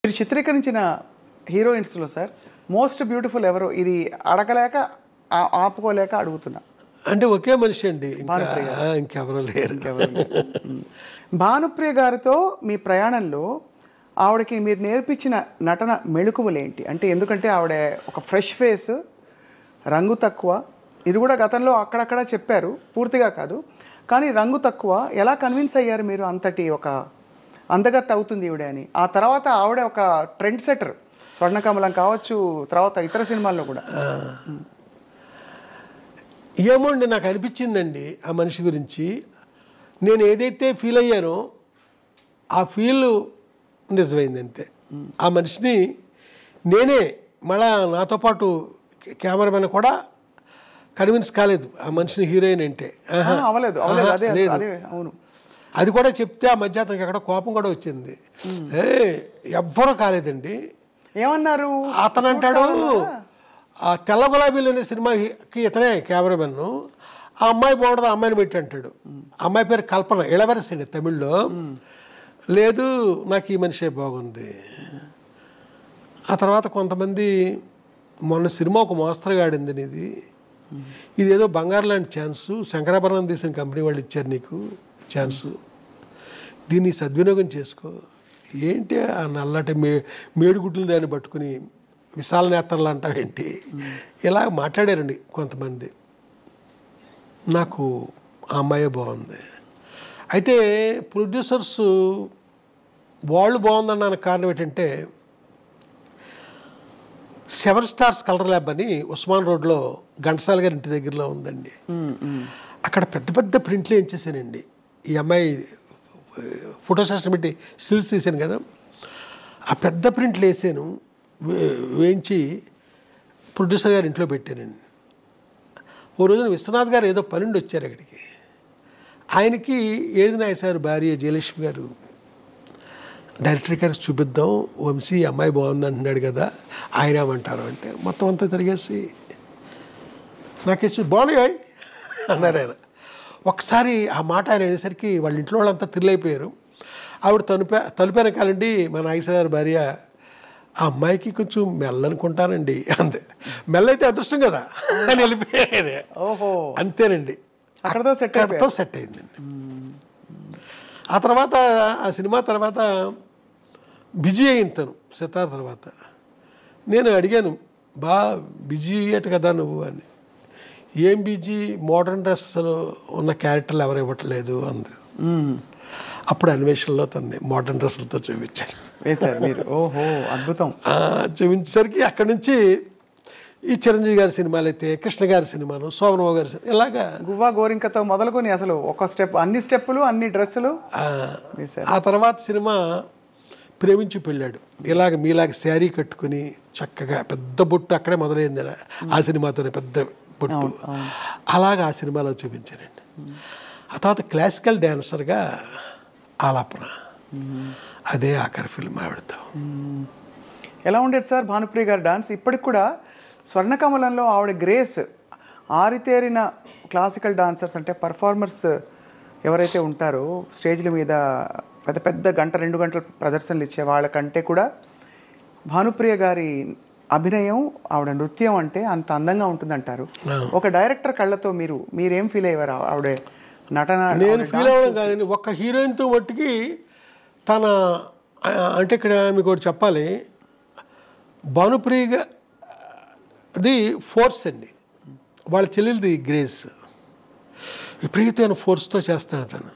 మీరు చిత్రీకరించిన హీరోయిన్స్లో sir most beautiful ఎవరు? ఇది అడగలేక ఆపుకోలేక అడుగుతున్నా. అంటే ఒకే మనిషి అండి, ఇంకెవరూ లేరు. భానుప్రియ గారితో మీ ప్రయాణంలో ఆవిడకి మీరు నేర్పించిన నటన మెళుకువలేంటి? అంటే ఎందుకంటే ఆవిడ ఒక ఫ్రెష్ ఫేస్, రంగు తక్కువ. ఇది కూడా గతంలో అక్కడక్కడ చెప్పారు, పూర్తిగా కాదు, కానీ రంగు తక్కువ. ఎలా కన్విన్స్ అయ్యారు మీరు అంతటి ఒక అందగత్తె అవుతుంది ఈవిడ అని? ఆ తర్వాత ఆవిడ ఒక ట్రెండ్ సెటర్, స్వర్ణకమలం కావచ్చు, తర్వాత ఇతర సినిమాల్లో కూడా. ఏమో అండి, నాకు అనిపించిందండి ఆ మనిషి గురించి. నేను ఏదైతే ఫీల్ అయ్యానో ఆ ఫీల్ నిజమైంది అంతే. ఆ మనిషిని నేనే మళ్ళా నాతో పాటు కెమెరామెన్ కూడా కన్విన్స్ కాలేదు ఆ మనిషిని హీరోయిన్ అంటే. అవును, అది కూడా చెప్తే ఆ మధ్య అతనికి ఎక్కడ కోపం కూడా వచ్చింది. ఎవ్వరూ కాలేదండి. ఏమన్నారు? అతను అంటాడు, ఆ తెల్ల గులాబీలు అనే సినిమాకి ఇతనే కెమెరామెన్, ఆ అమ్మాయి బాగుంటుంది, ఆ అమ్మాయిని పెట్టి అంటాడు. అమ్మాయి పేరు కల్పన, ఇళవరసి అండి తమిళ్లో. లేదు, నాకు ఈ మనిషే బాగుంది. ఆ తర్వాత కొంతమంది మొన్న సినిమా ఒక మోస్తరుగా ఆడింది, ఇదేదో బంగారు లాంటి ఛాన్సు, శంకరాభరణం తీసిన కంపెనీ వాళ్ళు ఇచ్చారు నీకు ఛాన్సు, దీన్ని సద్వినియోగం చేసుకో. ఏంటి ఆ నల్లటి మేడుగుడ్లు దాన్ని పట్టుకుని విశాల నేత్రలు అంటావేంటి? ఇలా మాట్లాడారండి కొంతమంది. నాకు ఆ అమ్మాయే బాగుంది. అయితే ప్రొడ్యూసర్స్ వాళ్ళు బాగుందన్నానికి కారణం ఏంటంటే, 7 స్టార్స్ కలర్ ల్యాబ్ అని ఉస్మాన్ రోడ్లో ఘంటసాల గారి ఇంటి దగ్గరలో ఉందండి. అక్కడ పెద్ద పెద్ద ప్రింట్లు వేయించేసానండి. ఈ అమ్మాయి ఫోటో సెషన్ పెట్టి స్టిల్స్ తీసాను కదా, ఆ పెద్ద ప్రింట్లు వేసాను, వేయించి ప్రొడ్యూసర్ గారి ఇంట్లో పెట్టానండి. ఓ రోజున విశ్వనాథ్ గారు ఏదో పనుండి వచ్చారు అక్కడికి. ఆయనకి ఏది నాయసారు భార్య జయలక్ష్మి గారు, డైరెక్టర్ గారికి చూపిద్దాం, వంశీ అమ్మాయి బాగుంది అంటున్నాడు కదా, ఆయన ఏమంటారు అంటే మొత్తం అంతా తిరిగేసి నాకేసి బాగున్నాయి అన్నారు ఆయన. ఒకసారి ఆ మాట ఆయన అనేసరికి వాళ్ళ ఇంట్లో వాళ్ళంతా థ్రిల్ ఆవిడ తలుపు వెనకాలండి మా నాగేశ్వర గారి భార్య, ఆ అమ్మాయికి కొంచెం మెల్లనుకుంటానండి అంతే. మెల్ల అయితే అదృష్టం కదా అని వెళ్ళిపోయాడు. ఓహో, అంతేనండి, అక్కడతో సెట్ అయిందండి. ఆ తర్వాత ఆ సినిమా తర్వాత బిజీ అయిన తను సితార్ తర్వాత. నేను అడిగాను, బిజీ అయ్యాట కదా నువ్వు అని. ఏం బిజీ, మోడర్న్ డ్రెస్లో ఉన్న క్యారెక్టర్లు ఎవరు ఇవ్వట్లేదు అంది. అప్పుడు అన్వేషణలో తన్ని మోడర్న్ డ్రెస్సులతో చూపించారు. ఓహో, అద్భుతం. చూపించేసరికి అక్కడి నుంచి ఈ చిరంజీవి గారి సినిమాలు అయితే, కృష్ణ గారి సినిమాలు, శోభనబాబు గారి సినిమా, ఇలాగా గువ్వా గోరింకతో మొదలుకొని అసలు ఒక స్టెప్, అన్ని స్టెప్పులు, అన్ని డ్రెస్సులు. ఆ తర్వాత సినిమా ప్రేమించి పెళ్ళాడు. ఇలాగ మీలాగ శారీ కట్టుకుని చక్కగా పెద్ద బొట్టు అక్కడే మొదలైంది ఆ సినిమాతోనే, పెద్ద బొట్టు. అలాగా ఆ సినిమాలో చూపించానండి. ఆ తర్వాత క్లాసికల్ డ్యాన్సర్గా ఆలాపన, అదే ఆఖరి ఫిల్మ్ ఆవిడతో. ఎలా ఉండేది సార్ భానుప్రియ గారి డాన్స్? ఇప్పటికి కూడా స్వర్ణకమలంలో ఆవిడ గ్రేస్, ఆరితేరిన క్లాసికల్ డాన్సర్స్ అంటే పర్ఫార్మర్స్ ఎవరైతే ఉంటారో స్టేజ్ల మీద పెద్ద పెద్ద 1-2 గంటల ప్రదర్శనలు ఇచ్చే వాళ్ళకంటే కూడా భానుప్రియ గారి అభినయం, ఆవిడ నృత్యం అంటే అంత అందంగా ఉంటుందంటారు. ఒక డైరెక్టర్ కళ్ళతో మీరేం ఫీల్ అయ్యారు ఆవిడ నటన? నేను ఫీల్ అవ్వడం కాదండి, ఒక్క హీరోయిన్తో మట్టుకి తన, అంటే ఇక్కడ మీకు ఒకటి చెప్పాలి, భానుప్రియది ఫోర్స్ అండి, వాళ్ళ చెల్లెలది గ్రేస్. విపరీతమైన ఫోర్స్తో చేస్తాడు తను.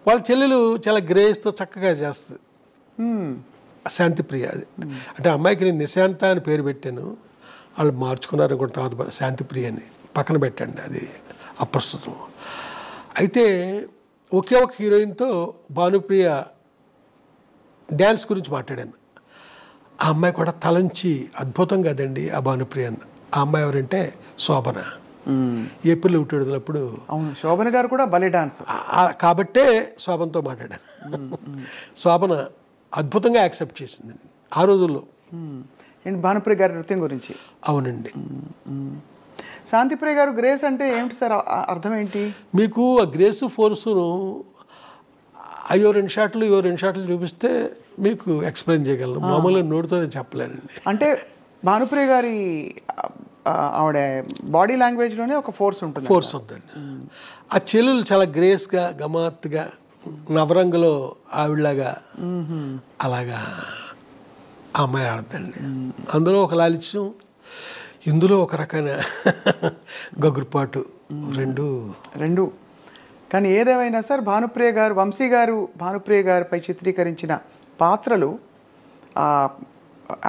వాళ్ళ చెల్లెలు చాలా గ్రేస్తో చక్కగా చేస్తుంది, శాంతిప్రియ. అది అంటే అమ్మాయికి నేను నిశాంత అని పేరు పెట్టాను, వాళ్ళు మార్చుకున్నారు అనుకుంటా, శాంతిప్రియ అని పక్కన పెట్టండి, అది అప్రస్తుతం. అయితే ఒకే ఒక హీరోయిన్తో భానుప్రియ డ్యాన్స్ గురించి మాట్లాడాను. ఆ అమ్మాయి కూడా తలంచి అద్భుతం కదండి ఆ భానుప్రియ. ఆ అమ్మాయి ఎవరంటే శోభన. ఏప్రిల్ 1 విడుదలప్పుడు. అవును, శోభన గారు కూడా భలే డాన్స్ కాబట్టే శోభనతో మాట్లాడాను. శోభన అద్భుతంగా యాక్సెప్ట్ చేసింది ఆ రోజుల్లో. భానుప్రియ గారి నృత్యం గురించి. అవునండి. శాంతిప్రియ గారు గ్రేస్ అంటే ఏమిటి సార్, అర్థం ఏంటి? మీకు ఆ గ్రేస్ ఫోర్సును అయ్యో 2 షాట్లు ఇవో 2 షాట్లు చూపిస్తే మీకు ఎక్స్ప్లెయిన్ చేయగలను, మామూలుగా నోటితోనే చెప్పలేనండి. అంటే భానుప్రియ గారి ఆవిడ బాడీ లాంగ్వేజ్లోనే ఒక ఫోర్స్ ఉందండి. ఆ చెల్లెలు చాలా గ్రేస్గా గమాత్తుగా నవరంగులో ఆవిడలాగా అలాగా ఆ అమ్మాయి ఆడద్దండి. అందులో ఒక లాలిత్యం, ఇందులో ఒక రకమైన గగురుపాటు రెండు. కానీ ఏదేమైనా సార్ భానుప్రియ గారు, వంశీ గారు భానుప్రియ గారిపై చిత్రీకరించిన పాత్రలు,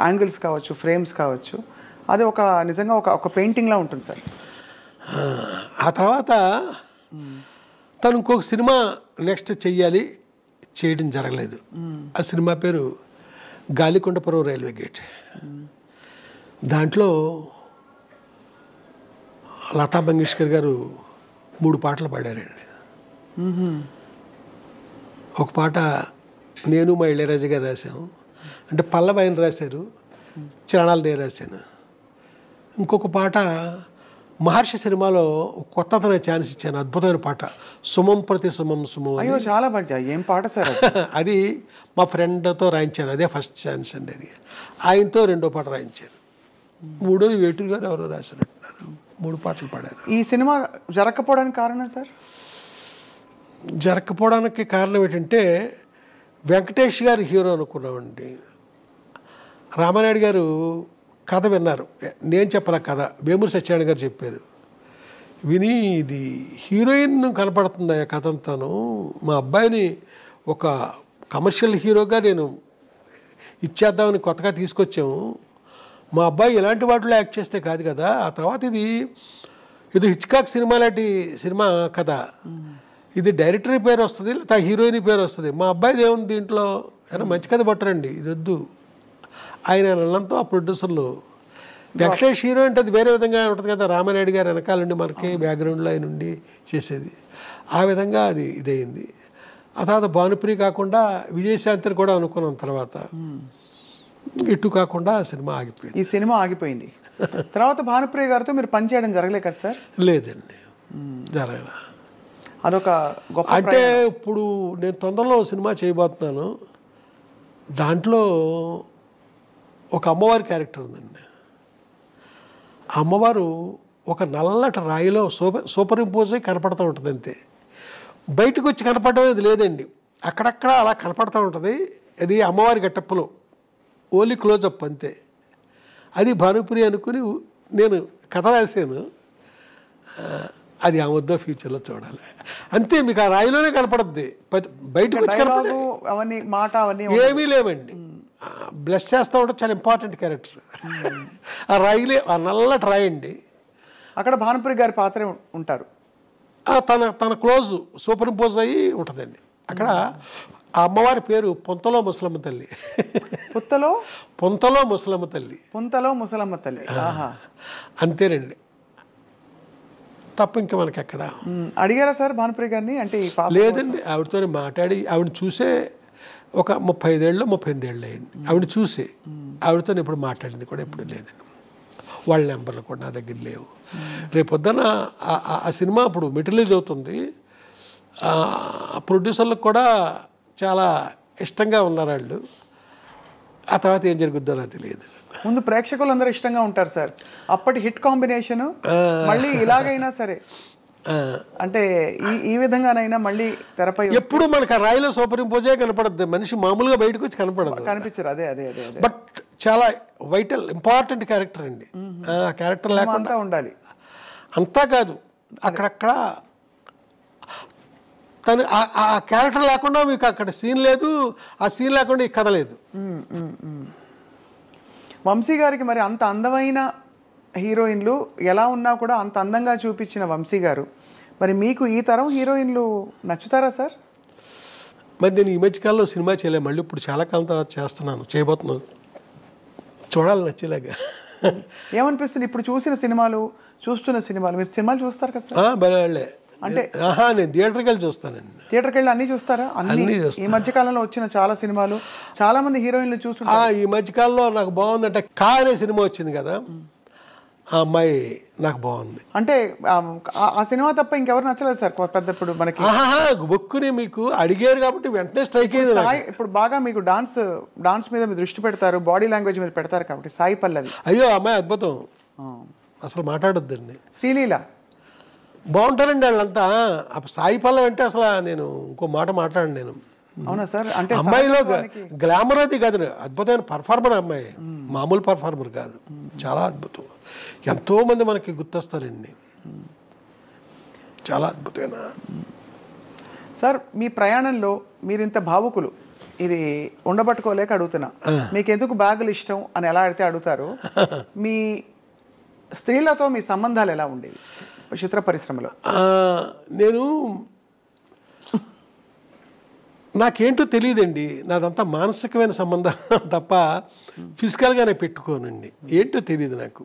యాంగిల్స్ కావచ్చు, ఫ్రేమ్స్ కావచ్చు, అది ఒక నిజంగా ఒక పెయింటింగ్లా ఉంటుంది సార్. ఆ తర్వాత తను ఇంకొక సినిమా నెక్స్ట్ చేయడం జరగలేదు. ఆ సినిమా పేరు గాలికొండపురం రైల్వే గేట్. దాంట్లో లతా మంగేష్కర్ గారు 3 పాటలు పాడారండి. ఒక పాట నేను మా ఇళయరాజా గారు రాశాము, అంటే పల్లవి ఆయన రాశారు, చరణాలు నేను రాశాను. ఇంకొక పాట మహర్షి సినిమాలో కొత్తతన ఛాన్స్ ఇచ్చాను, అద్భుతమైన పాట, సుమం ప్రతి సుమం సుమం. అయ్యో చాలా బాగా, ఏం పాట సార్ అది మా ఫ్రెండ్తో రాయించాను, అదే ఫస్ట్ ఛాన్స్ అండి. అది ఆయనతో 2వ పాట రాయించాను. 3వది వేటూరు గారు ఎవరో రాసినట్టున్నారు. 3 పాటలు పాడారు. ఈ సినిమా జరగకపోవడానికి కారణం సార్? జరగకపోవడానికి కారణం ఏంటంటే వెంకటేష్ గారు హీరో అనుకున్నామండి. రామానాయుడు గారు కథ విన్నారు, నేను చెప్పాల కథ, వేమూరి సత్యనారాయణ గారు చెప్పారు. విని ఇది హీరోయిన్ కనపడుతుంది ఆ కథ అంతాను, మా అబ్బాయిని ఒక కమర్షియల్ హీరోగా నేను ఇచ్చేద్దామని కొత్తగా తీసుకొచ్చాము, మా అబ్బాయి ఇలాంటి వాటిలో యాక్ట్ చేస్తే కాదు కదా. ఆ తర్వాత ఇది హిచ్కాక్ సినిమా లాంటి సినిమా కథ, ఇది డైరెక్టర్ పేరు వస్తుంది, లేదా హీరోయిన్ పేరు వస్తుంది, మా అబ్బాయిది ఏముంది దీంట్లో, అయినా మంచి కథ పట్టరండి, ఇది వద్దు ఆయన అన్నంతో ఆ ప్రొడ్యూసర్లు. వెంకటేష్ హీరో అంటే అది వేరే విధంగా ఉంటుంది కదా, రామానాయుడు గారు వెనకాలండి మనకి బ్యాక్గ్రౌండ్లో ఆయన ఉండి చేసేది, ఆ విధంగా అది ఇదయింది. ఆ తర్వాత భానుప్రియ కాకుండా విజయశాంతిని కూడా అనుకున్నాం. తర్వాత ఇటు కాకుండా సినిమా ఆగిపోయింది. ఈ సినిమా ఆగిపోయింది. తర్వాత భానుప్రియ గారితో మీరు పనిచేయడం జరగలే కదా సార్? లేదండి, జరగల. అదొక గొప్ప, అంటే ఇప్పుడు నేను తొందరలో సినిమా చేయబోతున్నాను, దాంట్లో ఒక అమ్మవారి క్యారెక్టర్ ఉందండి. ఆ అమ్మవారు ఒక నల్లటి రాయిలో సూపర్ ఇంపోజ్ అయి కనపడుతూ ఉంటుంది అంతే, బయటకు వచ్చి కనపడడం అనేది లేదండి, అక్కడక్కడ అలా కనపడుతూ ఉంటుంది. అది అమ్మవారి గెటప్పులో ఓన్లీ క్లోజప్ అంతే. అది భానుప్రియ అనుకుని నేను కథ రాశాను, అది ఆ వద్ద ఫ్యూచర్లో చూడాలి అంతే. మీకు ఆ రాయిలోనే కనపడుద్ది, బయటకు వచ్చి కనపడే ఏమీ లేవండి. బ్లెస్ చేస్తూ ఉంటే చాలా ఇంపార్టెంట్ క్యారెక్టర్. ఆ రాయిలే, ఆ నల్లటి రాయి అండి, అక్కడ భానుప్రియ గారి పాత్ర ఉంటారు. తన క్లోజ్ సూపర్ ఇంపోజ్ అయ్యి ఉంటుందండి. అక్కడ ఆ అమ్మవారి పేరు పొంతలో ముసలమ్మ తల్లి. పొంతలో ముసలమ్మ తల్లి. అంతేనండి, తప్ప ఇంకా మనకి ఎక్కడ. అడిగారా సార్ భానుప్రియ గారిని? అంటే లేదండి, ఆవిడతో మాట్లాడి ఆవిడ చూసే ఒక 35 ఏళ్ళు అయింది ఆవిడ చూసి. ఆవిడతో ఇప్పుడు మాట్లాడింది కూడా ఎప్పుడు లేదండి, వాళ్ళ నెంబర్లు కూడా నా దగ్గర లేవు. రేపొద్దున ఆ సినిమా ఇప్పుడు మెటీరియలైజ్ అవుతుంది, ప్రొడ్యూసర్లకు కూడా చాలా ఇష్టంగా ఉన్నారు వాళ్ళు. ఆ తర్వాత ఏం జరుగుద్దో నాకు తెలియదు. ముందు ప్రేక్షకులు అందరూ ఇష్టంగా ఉంటారు సార్, అప్పటి హిట్ కాంబినేషన్ మళ్ళీ ఇలాగైనా సరే, అంటే ఈ విధంగానైనా మళ్ళీ తెరపై ఎప్పుడు మనకు ఆ రాయిలో సూపర్ ఇంపోజే కనపడద్దు, మనిషి మామూలుగా బయటకు వచ్చి కనిపించరు. అదే బట్ చాలా వైటల్ ఇంపార్టెంట్ క్యారెక్టర్ అండి. ఆ క్యారెక్టర్ లేకుండా ఉండాలి. అంతా కాదు, అక్కడక్కడ తను ఆ క్యారెక్టర్ లేకుండా మీకు అక్కడ సీన్ లేదు, ఆ సీన్ లేకుండా ఈ కథ లేదు. వంశీ గారికి మరి అంత అందమైన హీరోయిన్లు ఎలా ఉన్నా కూడా అంత అందంగా చూపించిన వంశీ గారు, మరి మీకు ఈ తరం హీరోయిన్లు నచ్చుతారా సార్? మరి నేను ఈ మధ్యకాలంలో సినిమా చేయలేము, మళ్ళీ ఇప్పుడు చాలా కాలం తర్వాత చేయబోతున్నాను, చూడాలి నచ్చేలాగా. ఏమనిపిస్తుంది ఇప్పుడు చూస్తున్న సినిమాలు? మీరు సినిమాలు చూస్తారు కదా సార్? బలే, అంటే నేను థియేటర్కి వెళ్ళి చూస్తానండి. థియేటర్కి వెళ్ళి అన్ని చూస్తారా? అన్ని. ఈ మధ్యకాలంలో వచ్చిన చాలా సినిమాలు, చాలా మంది హీరోయిన్లు చూస్తుంటారు. ఈ మధ్యకాలంలో నాకు బాగుందంటే కా అనే సినిమా వచ్చింది కదా, ఆ అమ్మాయి నాకు బాగుంది. అంటే ఆ సినిమా తప్ప ఇంకెవరు నచ్చలేదు సార్ పెద్ద ఇప్పుడు మనకి. బొక్కుని మీకు అడిగారు కాబట్టి వెంటనే స్ట్రైక్ అయ్యింది. సాయి ఇప్పుడు బాగా మీకు డాన్స్ మీద మీరు దృష్టి పెడతారు, బాడీ లాంగ్వేజ్ మీద పెడతారు కాబట్టి సాయి పల్లవి. అయ్యో అమ్మాయి అద్భుతం, అసలు మాట్లాడొద్దండి. శ్రీలీల బాగుంటారండి వాళ్ళంతా. సాయి పల్లవి అంటే అసలు నేను ఇంకో మాట మాట్లాడండి నేను. అవునా సార్? అంటే అమ్మాయిలో గ్లామర్ అది కాదు, అద్భుతమైన పర్ఫార్మర్ అమ్మాయి, మామూలు పర్ఫార్మర్ కాదు, చాలా అద్భుతం. ఎంతో మంది మనకి గుర్తొస్తారండి, చాలా అద్భుతమైన. సార్ మీ ప్రయాణంలో మీరు ఇంత భావుకులు, ఇది ఉండబట్టుకోలేక అడుగుతున్నా, మీకు ఎందుకు బ్యాగులు ఇష్టం అని ఎలా అడిగితే అడుగుతారు. మీ స్త్రీలతో మీ సంబంధాలు ఎలా ఉండేవి చిత్ర పరిశ్రమలో? నేను నాకేంటో తెలియదండి, నాదంతా మానసికమైన సంబంధం తప్ప ఫిజికల్గానే పెట్టుకోనండి. ఏంటో తెలియదు నాకు.